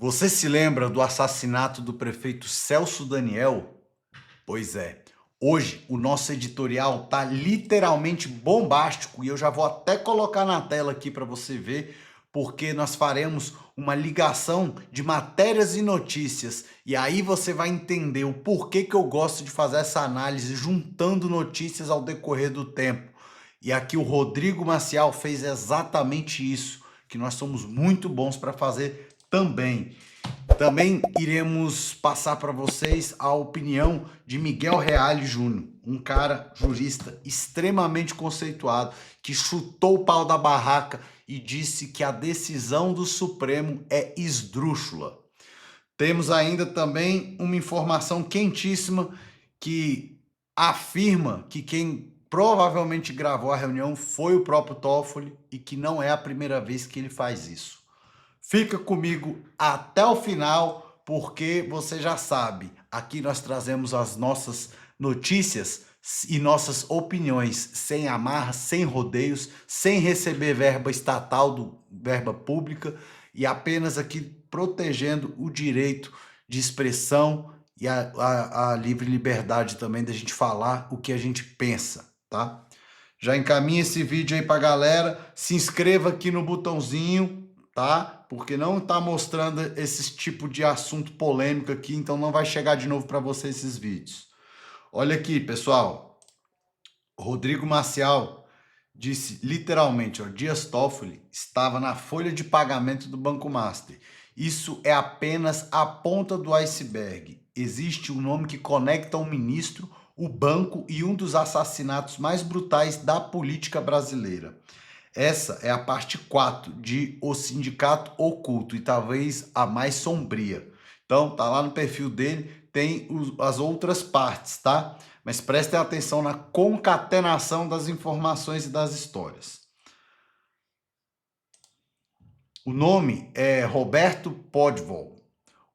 Você se lembra do assassinato do prefeito Celso Daniel? Pois é, hoje o nosso editorial tá literalmente bombástico e eu já vou até colocar na tela aqui para você ver, porque nós faremos uma ligação de matérias e notícias e aí você vai entender o porquê que eu gosto de fazer essa análise juntando notícias ao decorrer do tempo. E aqui o Rodrigo Maciel fez exatamente isso, que nós somos muito bons para fazer também. Também iremos passar para vocês a opinião de Miguel Reale Júnior, um cara jurista extremamente conceituado, que chutou o pau da barraca e disse que a decisão do Supremo é esdrúxula. Temos ainda também uma informação quentíssima que afirma que quem provavelmente gravou a reunião foi o próprio Toffoli e que não é a primeira vez que ele faz isso. Fica comigo até o final, porque você já sabe, aqui nós trazemos as nossas notícias e nossas opiniões sem amarras, sem rodeios, sem receber verba estatal, verba pública, e apenas aqui protegendo o direito de expressão e a livre liberdade também da gente falar o que a gente pensa, tá? Já encaminha esse vídeo aí pra galera, se inscreva aqui no botãozinho, tá? Porque não tá mostrando esse tipo de assunto polêmico aqui, então não vai chegar de novo para você esses vídeos. Olha aqui, pessoal. Rodrigo Maciel disse literalmente, ó, Dias Toffoli estava na folha de pagamento do Banco Master. Isso é apenas a ponta do iceberg. Existe um nome que conecta o ministro, o banco e um dos assassinatos mais brutais da política brasileira. Essa é a parte 4 de O Sindicato Oculto e talvez a mais sombria. Então, tá lá no perfil dele, tem as outras partes, tá? Mas prestem atenção na concatenação das informações e das histórias. O nome é Roberto Podvol,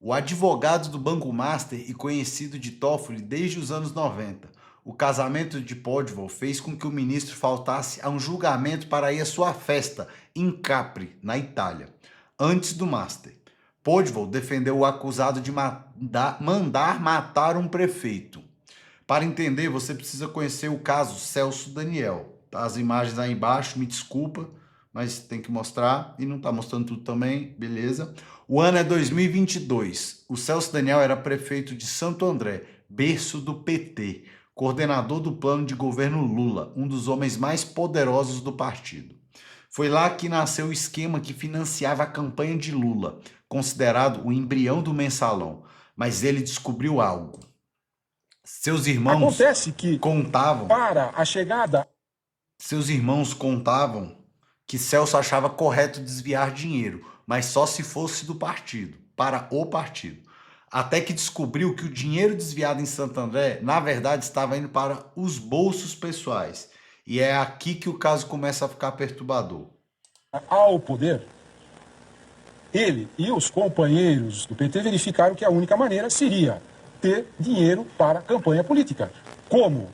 o advogado do Banco Master e conhecido de Toffoli desde os anos 90. O casamento de Podvol fez com que o ministro faltasse a um julgamento para ir à sua festa em Capri, na Itália, antes do Master. Podvol defendeu o acusado de mandar matar um prefeito. Para entender, você precisa conhecer o caso Celso Daniel. Tá? As imagens aí embaixo, me desculpa, mas tem que mostrar, e não está mostrando tudo também, beleza? O ano é 2022. O Celso Daniel era prefeito de Santo André, berço do PT, coordenador do plano de governo Lula, um dos homens mais poderosos do partido. Foi lá que nasceu o esquema que financiava a campanha de Lula, considerado o embrião do mensalão. Mas ele descobriu algo. Seus irmãos contavam que Celso achava correto desviar dinheiro, mas só se fosse do partido, para o partido. Até que descobriu que o dinheiro desviado em Santo André, na verdade, estava indo para os bolsos pessoais. E é aqui que o caso começa a ficar perturbador. Ao poder, ele e os companheiros do PT verificaram que a única maneira seria ter dinheiro para campanha política. Como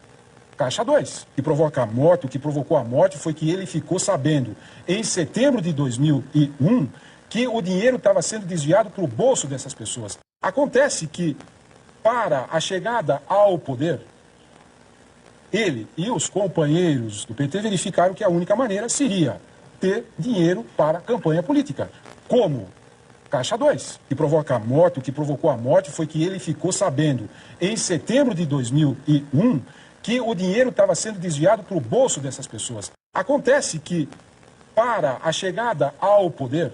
Caixa 2, que provoca a morte. O que provocou a morte foi que ele ficou sabendo, em setembro de 2001, que o dinheiro estava sendo desviado para o bolso dessas pessoas. Acontece que, para a chegada ao poder, ele e os companheiros do PT verificaram que a única maneira seria ter dinheiro para campanha política. Como Caixa 2, que provoca a morte. O que provocou a morte foi que ele ficou sabendo, em setembro de 2001, que o dinheiro estava sendo desviado para o bolso dessas pessoas. Acontece que, para a chegada ao poder,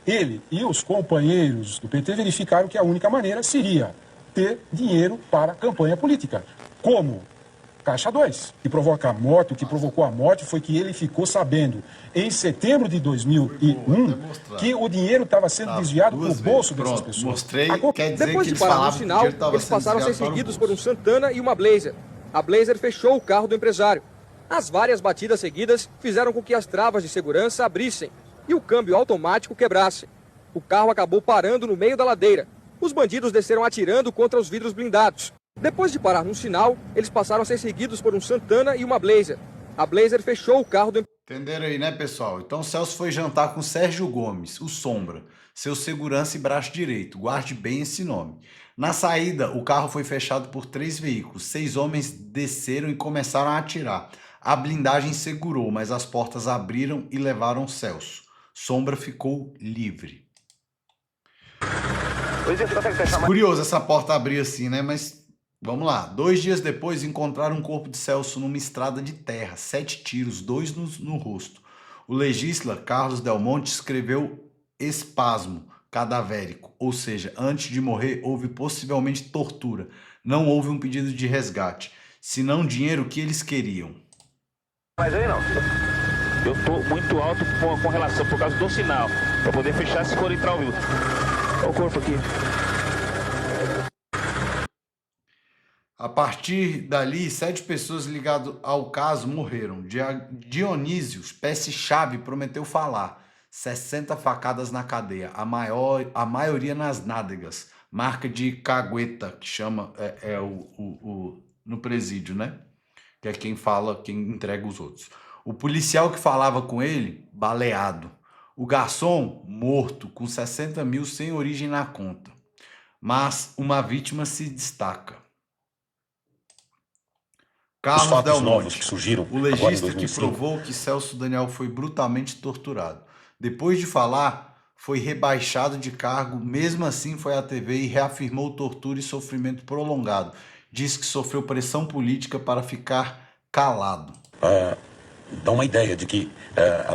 ele e os companheiros do PT verificaram que a única maneira seria ter dinheiro para campanha política. Como Caixa 2, que provoca a morte. O que provocou a morte foi que ele ficou sabendo, em setembro de 2001, que o dinheiro estava sendo desviado para o bolso dessas pessoas. Mostrei, quer dizer Depois de parar no sinal, eles passaram a ser seguidos por um Santana e uma Blazer. A Blazer fechou o carro do empresário. As várias batidas seguidas fizeram com que as travas de segurança abrissem e o câmbio automático quebrasse. O carro acabou parando no meio da ladeira. Os bandidos desceram atirando contra os vidros blindados. Depois de parar no sinal, eles passaram a ser seguidos por um Santana e uma Blazer. A Blazer fechou o carro do Entenderam aí, né, pessoal? Então o Celso foi jantar com Sérgio Gomes, o Sombra, seu segurança e braço direito. Guarde bem esse nome. Na saída, o carro foi fechado por 3 veículos. 6 homens desceram e começaram a atirar. A blindagem segurou, mas as portas abriram e levaram Celso. Sombra ficou livre. Curioso essa porta abrir assim, né? Mas vamos lá. 2 dias depois, encontraram um corpo de Celso numa estrada de terra. 7 tiros, 2 no rosto. O legista Carlos Del Monte escreveu espasmo cadavérico, ou seja, antes de morrer houve possivelmente tortura. Não houve um pedido de resgate, senão dinheiro que eles queriam. Mas aí não. Eu tô muito alto com relação, por causa do sinal, para poder fechar se for entrar ao vivo. Olha o corpo aqui. A partir dali, 7 pessoas ligadas ao caso morreram. Dionísio, peça-chave, prometeu falar. 60 facadas na cadeia, a maioria nas nádegas. Marca de cagueta, que chama no presídio, né? Que é quem fala, quem entrega os outros. O policial que falava com ele, baleado. O garçom, morto, com 60 mil sem origem na conta. Mas uma vítima se destaca. Carlos Del Monte, que surgiram o legista que provou que Celso Daniel foi brutalmente torturado. Depois de falar, foi rebaixado de cargo, mesmo assim foi à TV e reafirmou tortura e sofrimento prolongado. Diz que sofreu pressão política para ficar calado. Dá uma ideia de que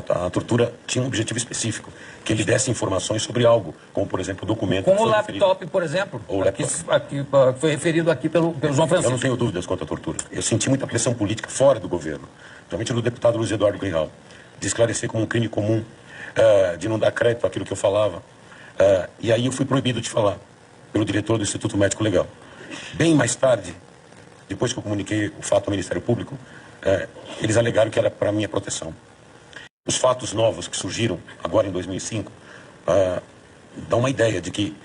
a tortura tinha um objetivo específico, que ele desse informações sobre algo, como, por exemplo, o documento... Como o laptop, por exemplo, aqui foi referido aqui pelo João Francisco. Eu não tenho dúvidas quanto à tortura. Eu senti muita pressão política fora do governo, principalmente do deputado Luiz Eduardo Greenhalgh, de esclarecer como um crime comum, de não dar crédito àquilo que eu falava. E aí eu fui proibido de falar, pelo diretor do Instituto Médico Legal. Bem mais tarde, depois que eu comuniquei o fato ao Ministério Público, eles alegaram que era para minha proteção. Os fatos novos que surgiram agora em 2005 dão uma ideia de que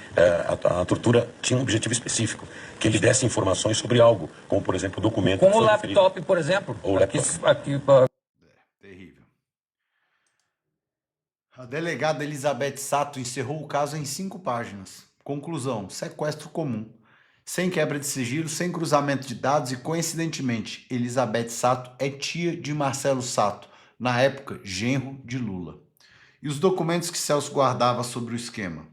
a tortura tinha um objetivo específico, que ele desse informações sobre algo, como, por exemplo, o documento... Como o laptop, por exemplo. Terrível. A delegada Elizabeth Sato encerrou o caso em 5 páginas. Conclusão: sequestro comum. Sem quebra de sigilo, sem cruzamento de dados e, coincidentemente, Elizabeth Sato é tia de Marcelo Sato, na época, genro de Lula. E os documentos que Celso guardava sobre o esquema?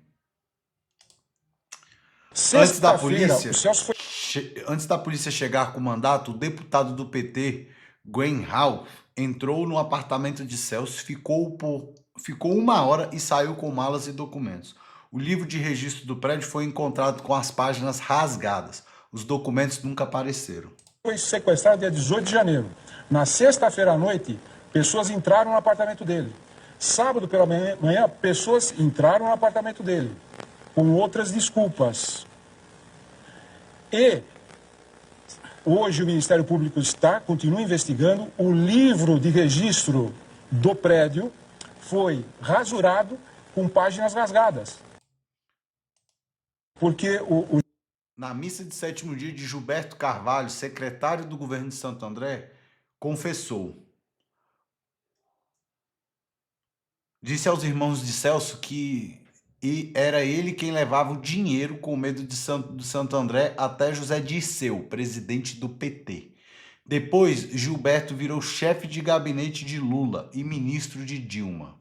Antes da polícia chegar com o mandato, o deputado do PT, Greenhalgh, entrou no apartamento de Celso, ficou 1 hora e saiu com malas e documentos. O livro de registro do prédio foi encontrado com as páginas rasgadas. Os documentos nunca apareceram. Foi sequestrado dia 18 de janeiro. Na sexta-feira à noite, pessoas entraram no apartamento dele. Sábado pela manhã, pessoas entraram no apartamento dele, com outras desculpas. E hoje o Ministério Público continua investigando. O livro de registro do prédio foi rasurado com páginas rasgadas. Porque Na missa de 7º dia de Gilberto Carvalho, secretário do governo de Santo André, confessou. Disse aos irmãos de Celso que era ele quem levava o dinheiro com medo de Santo André até José Dirceu, presidente do PT. Depois, Gilberto virou chefe de gabinete de Lula e ministro de Dilma.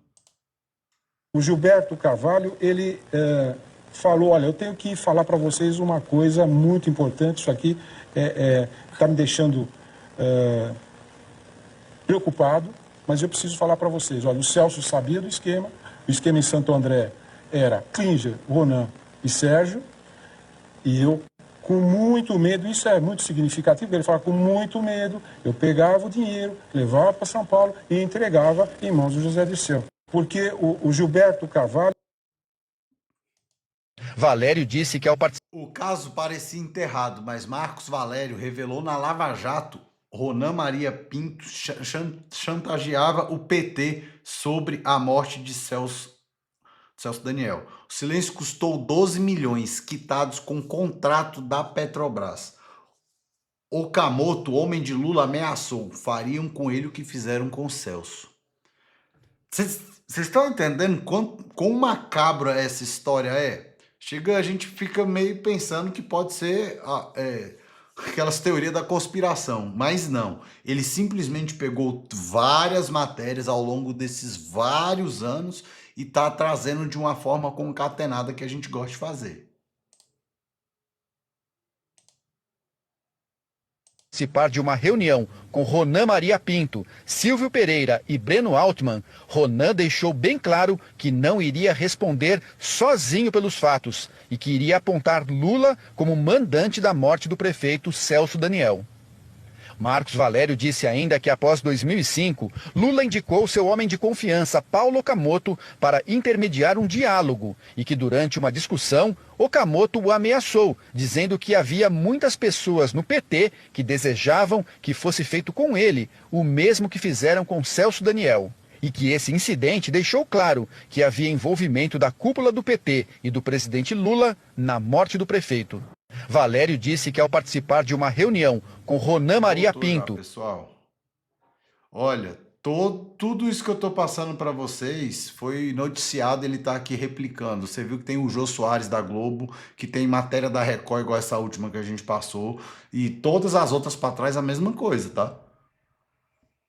O Gilberto Carvalho, ele falou, olha, eu tenho que falar para vocês uma coisa muito importante, isso aqui está me deixando preocupado, mas eu preciso falar para vocês. Olha, o Celso sabia do esquema, o esquema em Santo André era Klinger, Ronan e Sérgio, e eu, com muito medo, isso é muito significativo, ele fala, com muito medo, eu pegava o dinheiro, levava para São Paulo e entregava em mãos do José Dirceu. Porque o Gilberto Carvalho... Valério disse que ao participar... O caso parecia enterrado, mas Marcos Valério revelou na Lava Jato Ronan Maria Pinto chantageava o PT sobre a morte de Celso Daniel. O silêncio custou 12 milhões, quitados com contrato da Petrobras. Okamoto, homem de Lula, ameaçou. Fariam com ele o que fizeram com Celso. Vocês estão entendendo quão macabra essa história é? Chega, a gente fica meio pensando que pode ser aquelas teorias da conspiração, mas não. Ele simplesmente pegou várias matérias ao longo desses vários anos e tá trazendo de uma forma concatenada que a gente gosta de fazer. Participar de uma reunião com Ronan Maria Pinto, Silvio Pereira e Breno Altman, Ronan deixou bem claro que não iria responder sozinho pelos fatos e que iria apontar Lula como mandante da morte do prefeito Celso Daniel. Marcos Valério disse ainda que após 2005, Lula indicou seu homem de confiança, Paulo Okamoto, para intermediar um diálogo e que durante uma discussão, Okamoto o ameaçou, dizendo que havia muitas pessoas no PT que desejavam que fosse feito com ele o mesmo que fizeram com Celso Daniel. E que esse incidente deixou claro que havia envolvimento da cúpula do PT e do presidente Lula na morte do prefeito. Valério disse que ao participar de uma reunião com Ronan Maria Pinto... Pessoal, olha, tudo isso que eu tô passando para vocês foi noticiado, ele tá aqui replicando. Você viu que tem o Jô Soares da Globo, que tem matéria da Record igual essa última que a gente passou, e todas as outras para trás a mesma coisa, tá?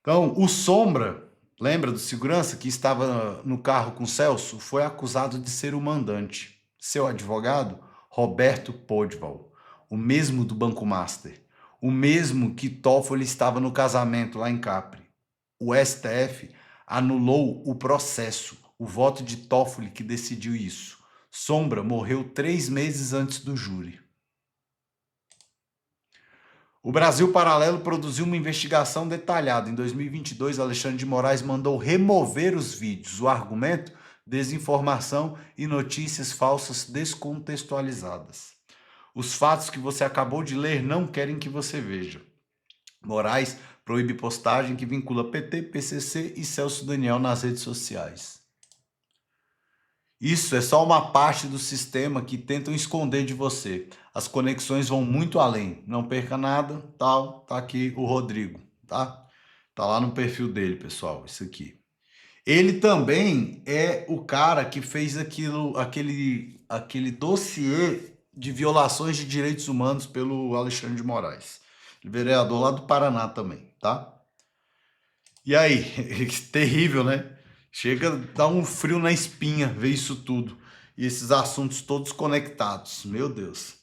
Então, o Sombra, lembra do segurança que estava no carro com o Celso? Foi acusado de ser o mandante. Seu advogado, Roberto Podval, o mesmo do Banco Master, o mesmo que Toffoli estava no casamento lá em Capri. O STF anulou o processo, o voto de Toffoli que decidiu isso. Sombra morreu 3 meses antes do júri. O Brasil Paralelo produziu uma investigação detalhada. Em 2022, Alexandre de Moraes mandou remover os vídeos. O argumento? Desinformação e notícias falsas descontextualizadas. Os fatos que você acabou de ler não querem que você veja. Moraes proíbe postagem que vincula PT, PCC e Celso Daniel nas redes sociais. Isso é só uma parte do sistema que tentam esconder de você. As conexões vão muito além. Não perca nada, tal. Tá aqui o Rodrigo, tá? Tá lá no perfil dele, pessoal, isso aqui. Ele também é o cara que fez aquele dossiê de violações de direitos humanos pelo Alexandre de Moraes. Vereador lá do Paraná também, tá? E aí, terrível, né? Chega a dar um frio na espinha ver isso tudo. E esses assuntos todos conectados. Meu Deus.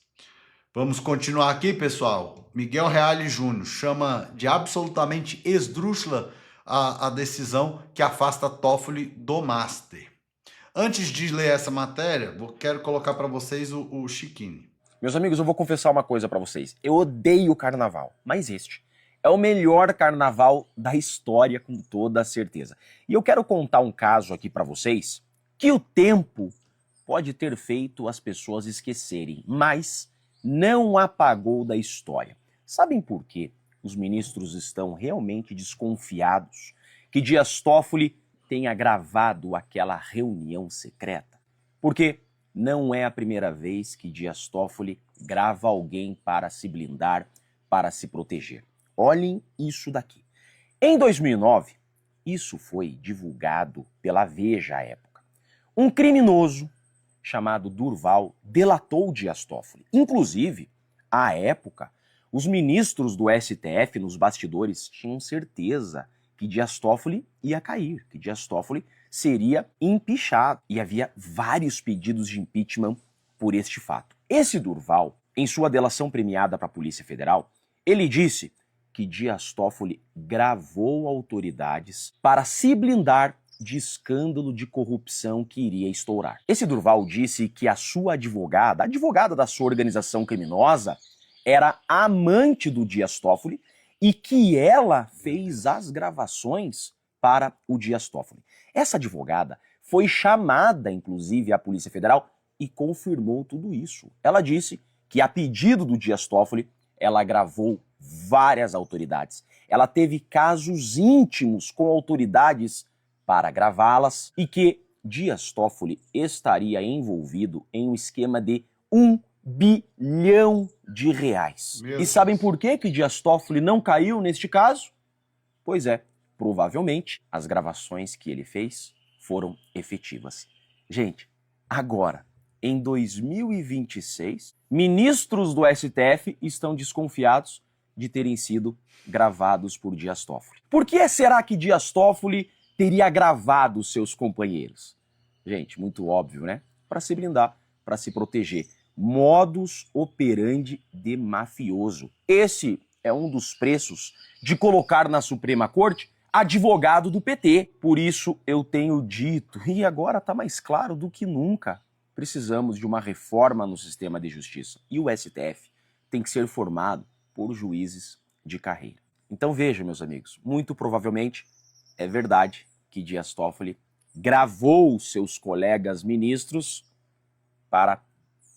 Vamos continuar aqui, pessoal. Miguel Reale Júnior chama de absolutamente esdrúxula a decisão que afasta Toffoli do Master. Antes de ler essa matéria, quero colocar para vocês o Chiquini. Meus amigos, eu vou confessar uma coisa para vocês. Eu odeio carnaval, mas este é o melhor carnaval da história, com toda certeza. E eu quero contar um caso aqui para vocês que o tempo pode ter feito as pessoas esquecerem, mas não apagou da história. Sabem por quê? Os ministros estão realmente desconfiados que Dias Toffoli tenha gravado aquela reunião secreta. Porque não é a primeira vez que Dias Toffoli grava alguém para se blindar, para se proteger. Olhem isso daqui. Em 2009, isso foi divulgado pela Veja à época. Um criminoso chamado Durval delatou Dias Toffoli. Inclusive, à época, os ministros do STF nos bastidores tinham certeza que Dias Toffoli ia cair, que Dias Toffoli seria impeachado. E havia vários pedidos de impeachment por este fato. Esse Durval, em sua delação premiada para a Polícia Federal, ele disse que Dias Toffoli gravou autoridades para se blindar de escândalo de corrupção que iria estourar. Esse Durval disse que a sua advogada, a advogada da sua organização criminosa, era amante do Dias Toffoli e que ela fez as gravações para o Dias Toffoli. Essa advogada foi chamada, inclusive, à Polícia Federal e confirmou tudo isso. Ela disse que, a pedido do Dias Toffoli, ela gravou várias autoridades. Ela teve casos íntimos com autoridades para gravá-las e que Dias Toffoli estaria envolvido em um esquema de R$1 bilhão. E sabem por que Dias Toffoli não caiu neste caso? Pois é, provavelmente as gravações que ele fez foram efetivas. Gente, agora, em 2026, ministros do STF estão desconfiados de terem sido gravados por Dias Toffoli. Por que será que Dias Toffoli teria gravado seus companheiros? Gente, muito óbvio, né? Para se blindar, para se proteger. Modus operandi de mafioso. Esse é um dos preços de colocar na Suprema Corte advogado do PT. Por isso eu tenho dito, e agora está mais claro do que nunca, precisamos de uma reforma no sistema de justiça. E o STF tem que ser formado por juízes de carreira. Então veja, meus amigos, muito provavelmente é verdade que Dias Toffoli gravou seus colegas ministros para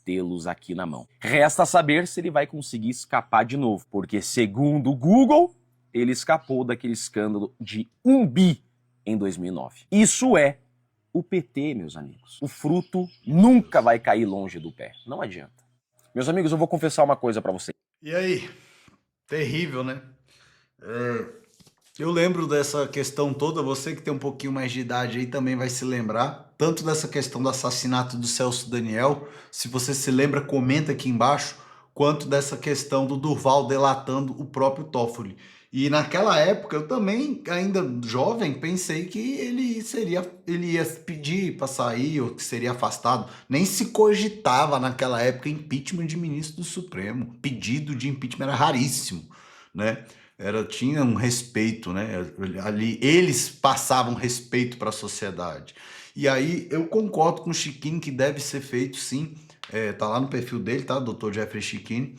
tê-los aqui na mão. Resta saber se ele vai conseguir escapar de novo, porque segundo o Google, ele escapou daquele escândalo de 1 bi em 2009. Isso é o PT, meus amigos. O fruto nunca vai cair longe do pé. Não adianta. Meus amigos, eu vou confessar uma coisa pra vocês. E aí? Terrível, né? Eu lembro dessa questão toda, você que tem um pouquinho mais de idade aí também vai se lembrar, tanto dessa questão do assassinato do Celso Daniel, se você se lembra, comenta aqui embaixo, quanto dessa questão do Durval delatando o próprio Toffoli. E naquela época, eu também, ainda jovem, pensei que ele ia pedir para sair ou que seria afastado. Nem se cogitava naquela época impeachment de ministro do Supremo. Pedido de impeachment era raríssimo, né? Tinha um respeito, né? Ali eles passavam respeito para a sociedade. E aí eu concordo com o Chiquinho que deve ser feito sim. Tá lá no perfil dele, tá? Dr. Jeffrey Chiquinho.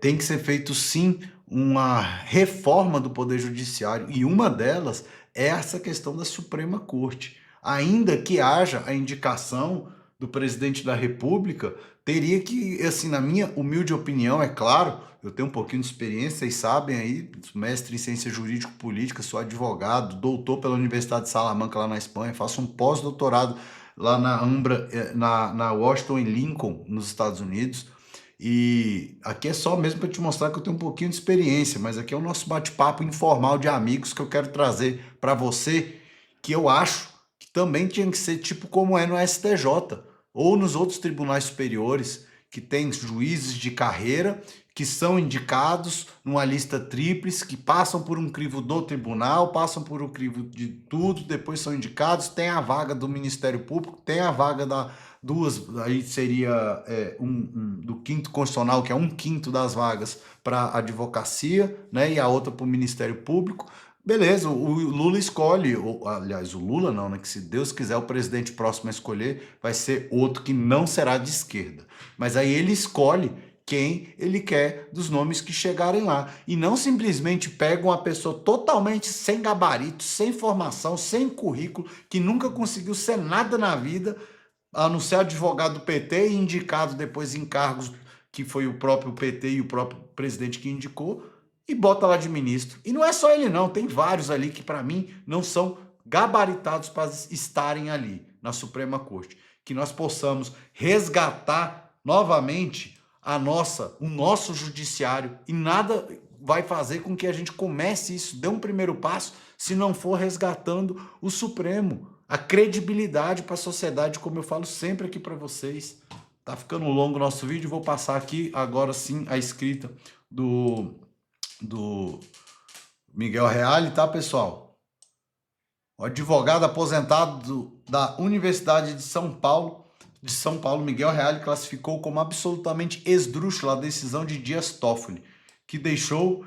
Tem que ser feito sim uma reforma do Poder Judiciário, e uma delas é essa questão da Suprema Corte. Ainda que haja a indicação do presidente da República, teria que, assim, na minha humilde opinião, é claro, eu tenho um pouquinho de experiência, vocês sabem aí, mestre em ciência jurídico-política, sou advogado, doutor pela Universidade de Salamanca lá na Espanha, faço um pós-doutorado lá na Washington e Lincoln, nos Estados Unidos. E aqui é só mesmo para te mostrar que eu tenho um pouquinho de experiência, mas aqui é o nosso bate-papo informal de amigos que eu quero trazer para você, que eu acho que também tinha que ser tipo como é no STJ ou nos outros tribunais superiores, que tem juízes de carreira que são indicados numa lista tríplice, que passam por um crivo do tribunal, passam por um crivo de tudo, depois são indicados, tem a vaga do Ministério Público, tem a vaga aí seria do quinto constitucional, que é 1/5 das vagas para a advocacia, né, e a outra para o Ministério Público. Beleza, o Lula escolhe, aliás, o Lula não, né, que se Deus quiser o presidente próximo a escolher vai ser outro que não será de esquerda. Mas aí ele escolhe quem ele quer dos nomes que chegarem lá. E não simplesmente pega uma pessoa totalmente sem gabarito, sem formação, sem currículo, que nunca conseguiu ser nada na vida, a não ser advogado do PT e indicado depois em cargos que foi o próprio PT e o próprio presidente que indicou, e bota lá de ministro. E não é só ele não, tem vários ali que para mim não são gabaritados para estarem ali na Suprema Corte. Que nós possamos resgatar novamente o nosso judiciário, e nada vai fazer com que a gente comece isso, dê um primeiro passo, se não for resgatando o Supremo, a credibilidade para a sociedade, como eu falo sempre aqui para vocês. Tá ficando longo o nosso vídeo, vou passar aqui agora sim a escrita do Miguel Reale, tá, pessoal? O advogado aposentado da Universidade de São Paulo, Miguel Reale, classificou como absolutamente esdrúxula a decisão de Dias Toffoli, que deixou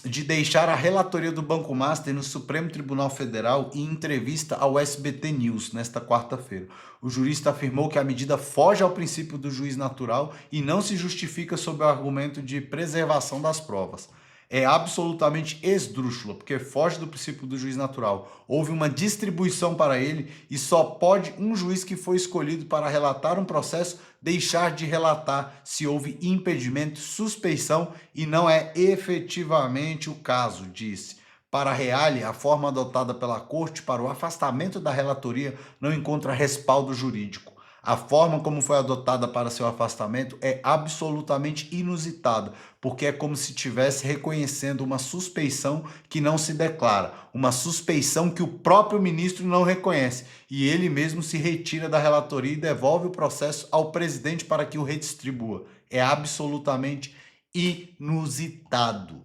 de deixar a relatoria do Banco Master no Supremo Tribunal Federal em entrevista ao SBT News nesta quarta-feira. O jurista afirmou que a medida foge ao princípio do juiz natural e não se justifica sob o argumento de preservação das provas. É absolutamente esdrúxula, porque foge do princípio do juiz natural. Houve uma distribuição para ele e só pode um juiz que foi escolhido para relatar um processo deixar de relatar se houve impedimento, suspeição e não é efetivamente o caso, disse. Para Reale, a forma adotada pela Corte para o afastamento da relatoria não encontra respaldo jurídico. A forma como foi adotada para seu afastamento é absolutamente inusitada, porque é como se estivesse reconhecendo uma suspeição que não se declara, uma suspeição que o próprio ministro não reconhece, e ele mesmo se retira da relatoria e devolve o processo ao presidente para que o redistribua. É absolutamente inusitado.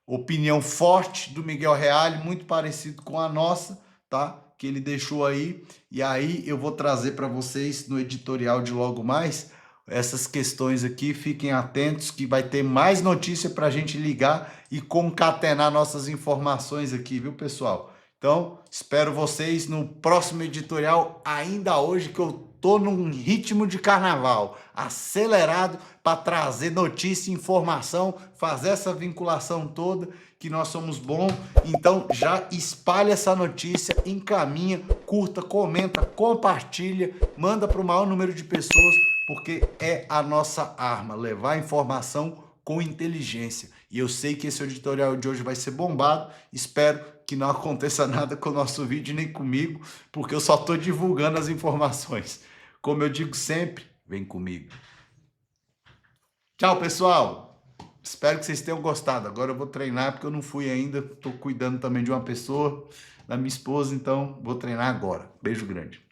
Opinião forte do Miguel Reale, muito parecido com a nossa, tá? Que ele deixou aí, e aí eu vou trazer para vocês no editorial de logo mais essas questões aqui. Fiquem atentos que vai ter mais notícia para a gente ligar e concatenar nossas informações aqui, viu, pessoal? Então, espero vocês no próximo editorial, ainda hoje, que eu tô num ritmo de carnaval acelerado para trazer notícia, informação, fazer essa vinculação toda, que nós somos bons. Então já espalha essa notícia, encaminha, curta, comenta, compartilha, manda para o maior número de pessoas, porque é a nossa arma, levar informação com inteligência. E eu sei que esse editorial de hoje vai ser bombado, espero que não aconteça nada com o nosso vídeo, nem comigo, porque eu só estou divulgando as informações. Como eu digo sempre, vem comigo. Tchau, pessoal! Espero que vocês tenham gostado. Agora eu vou treinar, porque eu não fui ainda. Estou cuidando também de uma pessoa, da minha esposa, então vou treinar agora. Beijo grande.